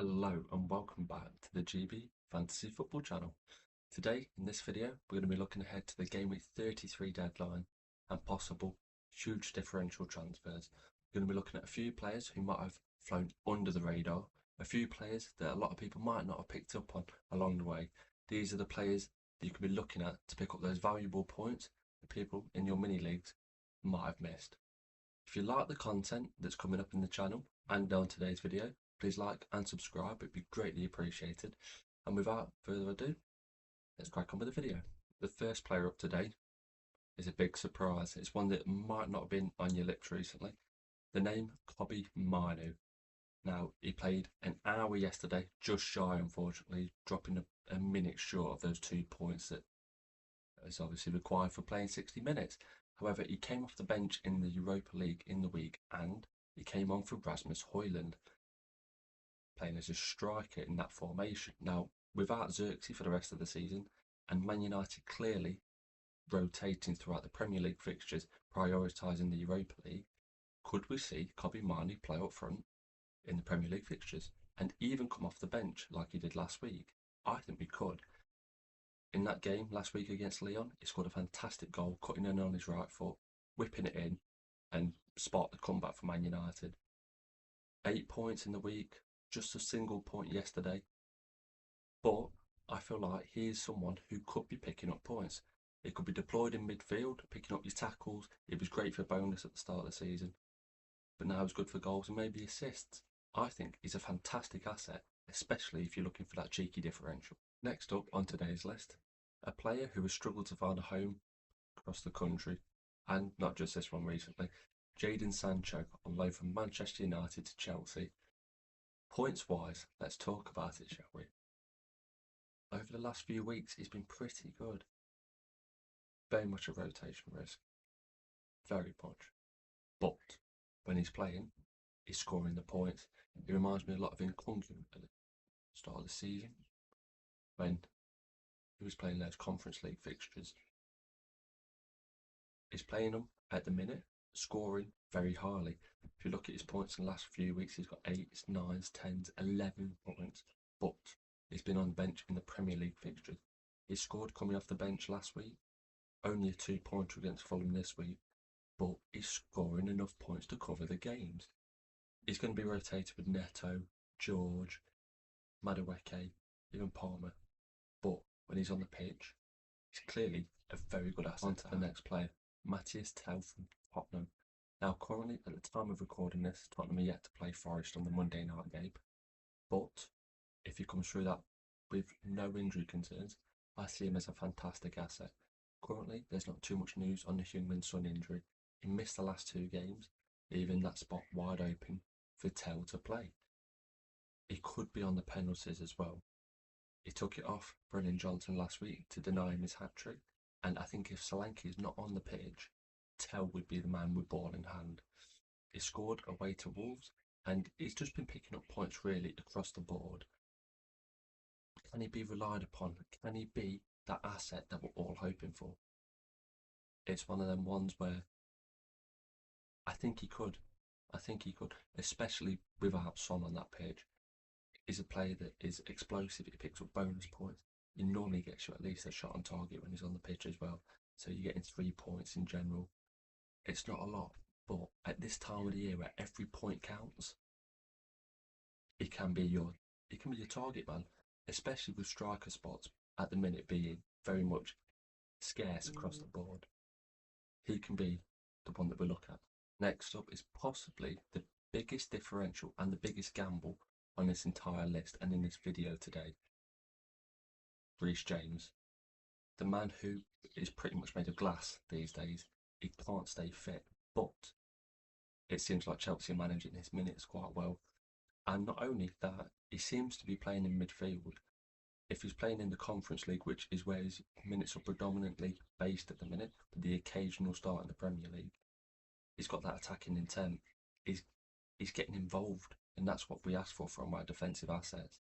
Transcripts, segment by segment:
Hello and welcome back to the GB Fantasy Football channel. Today in this video we're going to be looking ahead to the Gameweek 33 deadline and possible huge differential transfers. We're going to be looking at a few players who might have flown under the radar, a few players that a lot of people might not have picked up on along the way. These are the players that you can be looking at to pick up those valuable points that people in your mini leagues might have missed. If you like the content that's coming up in the channel and on today's video, please like and subscribe, it'd be greatly appreciated. And without further ado, let's crack on with the video. The first player up today is a big surprise. It's one that might not have been on your lips recently. The name Kobbie Mainoo. Now, he played an hour yesterday, just shy unfortunately, dropping a minute short of those 2 points that is obviously required for playing 60 minutes. However, he came off the bench in the Europa League in the week and he came on for Rasmus Højlund, playing as a striker in that formation. Now, without Xerxes for the rest of the season, and Man United clearly rotating throughout the Premier League fixtures, prioritising the Europa League, could we see Kobbie Mainoo play up front in the Premier League fixtures and even come off the bench like he did last week? I think we could. In that game last week against Lyon, he scored a fantastic goal, cutting in on his right foot, whipping it in, and spot the comeback for Man United. 8 points in the week, just a single point yesterday. But I feel like he is someone who could be picking up points. He could be deployed in midfield, picking up his tackles. It was great for bonus at the start of the season, but now he's good for goals and maybe assists. I think he's a fantastic asset, especially if you're looking for that cheeky differential. Next up on today's list, a player who has struggled to find a home across the country, and not just this one recently, Jadon Sancho on loan from Manchester United to Chelsea. Points-wise, let's talk about it, shall we? Over the last few weeks, he's been pretty good. Very much a rotation risk. Very much. But when he's playing, he's scoring the points. He reminds me a lot of Nkunku at the start of the season, when he was playing those Conference League fixtures. He's playing them at the minute, scoring very highly. If you look at his points in the last few weeks, he's got 8s, 9s, 10s, 11 points. But he's been on the bench in the Premier League fixtures. He scored coming off the bench last week, only a 2-pointer against Fulham this week, but he's scoring enough points to cover the games. He's going to be rotated with Neto, George, Madueke, even Palmer. But when he's on the pitch, he's clearly a very good asset. On to the next player, Matthias Tel from Tottenham. Now, currently, at the time of recording this, Tottenham are yet to play Forest on the Monday night game. But if he comes through that with no injury concerns, I see him as a fantastic asset. Currently, there's not too much news on the Heung-min Son injury. He missed the last 2 games, leaving that spot wide open for Tel to play. He could be on the penalties as well. He took it off Brennan Johnson last week to deny him his hat-trick, and I think if Solanke is not on the pitch, Tel would be the man with ball in hand. He scored away to Wolves, and he's just been picking up points really across the board. Can he be relied upon? Can he be that asset that we're all hoping for? It's one of them ones where I think he could. I think he could, especially without Son on that pitch. He's a player that is explosive. He picks up bonus points. He normally gets you at least a shot on target when he's on the pitch as well. So you're getting 3 points in general. It's not a lot, but at this time of the year where every point counts, he can be your target man, especially with striker spots at the minute being very much scarce across the board. He can be the one that we look at. Next up is possibly the biggest differential and the biggest gamble on this entire list and in this video today. Reece James, the man who is pretty much made of glass these days. He can't stay fit, but it seems like Chelsea are managing his minutes quite well. And not only that, he seems to be playing in midfield. If he's playing in the Conference League, which is where his minutes are predominantly based at the minute, with the occasional start in the Premier League, he's got that attacking intent. He's getting involved, and that's what we ask for from our defensive assets.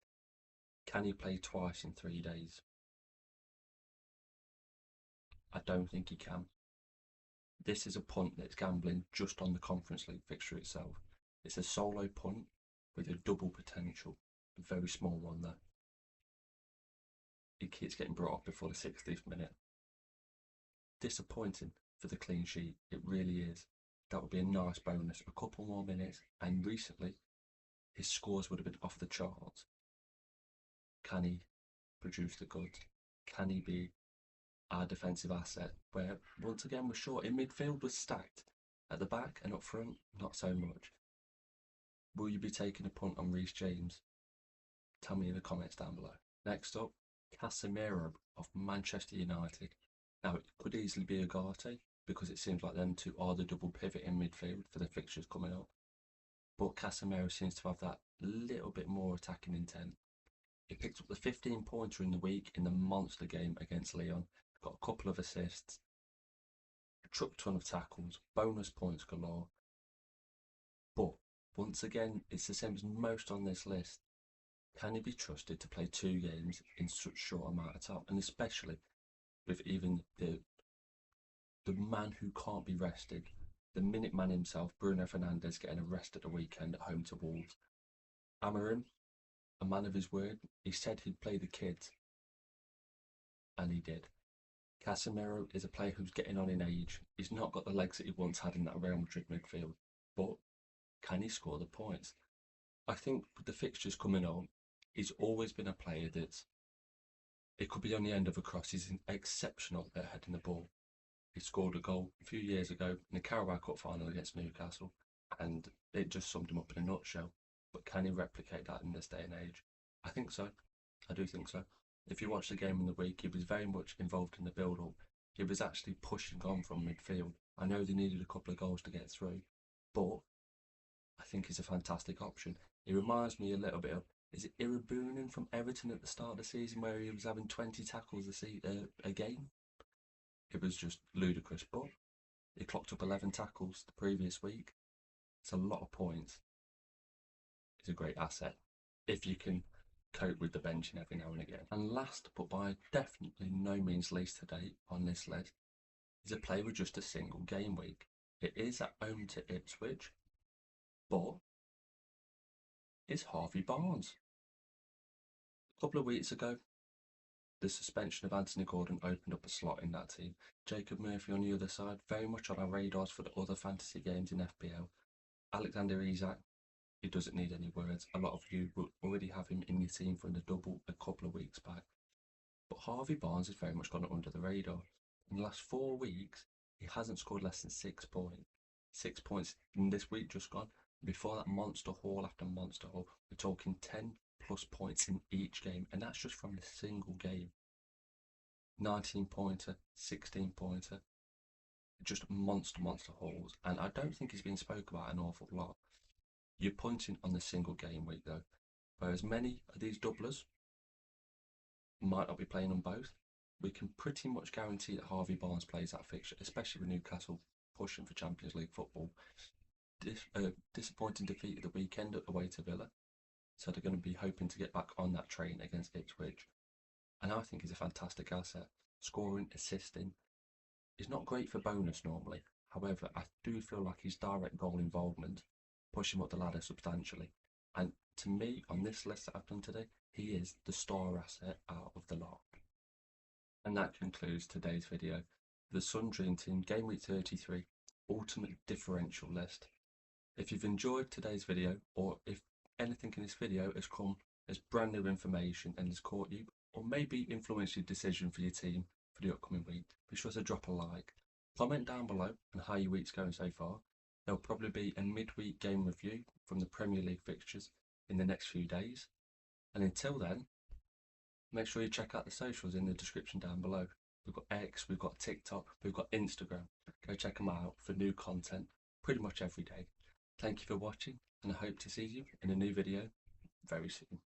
Can he play twice in 3 days? I don't think he can. This is a punt that's gambling just on the Conference League fixture itself. It's a solo punt with a double potential. A very small one though. He keeps getting brought off before the 60th minute. Disappointing for the clean sheet, it really is. That would be a nice bonus. A couple more minutes, and recently his scores would have been off the charts. Can he produce the goods? Can he be our defensive asset? Where once again we're short. In midfield was stacked. At the back and up front, not so much. Will you be taking a punt on Reece James? Tell me in the comments down below. Next up, Casemiro of Manchester United. Now, it could easily be Ugarte because it seems like them two are the double pivot in midfield for the fixtures coming up. But Casemiro seems to have that little bit more attacking intent. He picked up the 15-pointer in the week in the monster game against Lyon. Got a couple of assists, a truck ton of tackles, bonus points galore. But once again, it's the same as most on this list. Can he be trusted to play 2 games in such short amount of time? And especially with even the man who can't be rested, the minute man himself, Bruno Fernandes, getting a rest at the weekend at home to Wolves. Amorim, a man of his word, he said he'd play the kids, and he did. Casemiro is a player who's getting on in age. He's not got the legs that he once had in that Real Madrid midfield, but can he score the points? I think with the fixtures coming on, he's always been a player that's, it could be on the end of a cross. He's exceptional at heading the ball. He scored a goal a few years ago in the Carabao Cup final against Newcastle, and it just summed him up in a nutshell. But can he replicate that in this day and age? I think so. I do think so. If you watch the game in the week, he was very much involved in the build-up. He was actually pushing on from midfield. I know they needed a couple of goals to get through, but I think he's a fantastic option. He reminds me a little bit of, is it Irabunen from Everton at the start of the season where he was having 20 tackles a game? It was just ludicrous, but he clocked up 11 tackles the previous week. It's a lot of points. He's a great asset if you can cope with the benching every now and again. And last, but by definitely no means least today on this list, is a player with just a single game week. It is at home to Ipswich, but it's Harvey Barnes. A couple of weeks ago, the suspension of Anthony Gordon opened up a slot in that team. Jacob Murphy on the other side, very much on our radars for the other fantasy games in FPL. Alexander Isak, he doesn't need any words. A lot of you will already have him in your team from the double a couple of weeks back. But Harvey Barnes has very much gone under the radar. In the last 4 weeks, he hasn't scored less than 6 points. 6 points in this week just gone. Before that, monster haul after monster haul. We're talking 10 plus points in each game, and that's just from the single game. 19-pointer, 16-pointer, just monster hauls, and I don't think he's been spoken about an awful lot. You're pointing on the single game week though, whereas many of these doublers might not be playing on both. We can pretty much guarantee that Harvey Barnes plays that fixture, especially with Newcastle pushing for Champions League football. Disappointing defeat at the weekend away to Villa, so they're going to be hoping to get back on that train against Ipswich. And I think he's a fantastic asset. Scoring, assisting. He's not great for bonus normally. However, I do feel like his direct goal involvement push him up the ladder substantially. And to me, on this list that I've done today, he is the star asset out of the lot. And that concludes today's video. The Sun Dream Team Game Week 33 Ultimate Differential List. If you've enjoyed today's video, or if anything in this video has come as brand new information and has caught you, or maybe influenced your decision for your team for the upcoming week, be sure to drop a like. Comment down below on how your week's going so far. There'll probably be a midweek game review from the Premier League fixtures in the next few days. And until then, make sure you check out the socials in the description down below. We've got X, we've got TikTok, we've got Instagram. Go check them out for new content pretty much every day. Thank you for watching, and I hope to see you in a new video very soon.